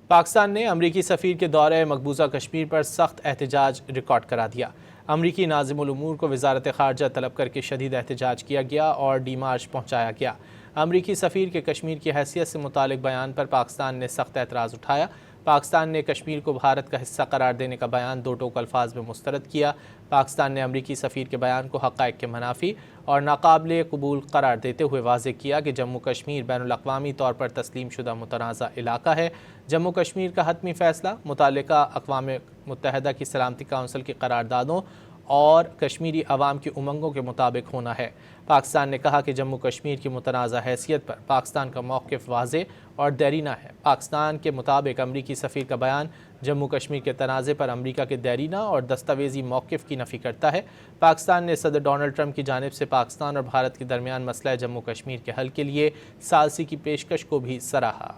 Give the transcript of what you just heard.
پاکستان نے امریکی سفیر کے دورہ مقبوضہ کشمیر پر سخت احتجاج ریکارڈ کرا دیا۔ امریکی ناظم الامور کو وزارت خارجہ طلب کر کے شدید احتجاج کیا گیا اور ڈی مارچ پہنچایا گیا۔ امریکی سفیر کے کشمیر کی حیثیت سے متعلق بیان پر پاکستان نے سخت اعتراض اٹھایا۔ پاکستان نے کشمیر کو بھارت کا حصہ قرار دینے کا بیان دو ٹوک الفاظ میں مسترد کیا۔ پاکستان نے امریکی سفیر کے بیان کو حقائق کے منافی اور ناقابل قبول قرار دیتے ہوئے واضح کیا کہ جموں کشمیر بین الاقوامی طور پر تسلیم شدہ متنازع علاقہ ہے۔ جموں کشمیر کا حتمی فیصلہ متعلقہ اقوام متحدہ کی سلامتی کونسل کی قراردادوں اور کشمیری عوام کی امنگوں کے مطابق ہونا ہے۔ پاکستان نے کہا کہ جموں کشمیر کی متنازع حیثیت پر پاکستان کا موقف واضح اور دیرینہ ہے۔ پاکستان کے مطابق امریکی سفیر کا بیان جموں کشمیر کے تنازع پر امریکہ کے دیرینہ اور دستاویزی موقف کی نفی کرتا ہے۔ پاکستان نے صدر ڈونلڈ ٹرمپ کی جانب سے پاکستان اور بھارت کے درمیان مسئلہ جموں کشمیر کے حل کے لیے ثالثی کی پیشکش کو بھی سراہا۔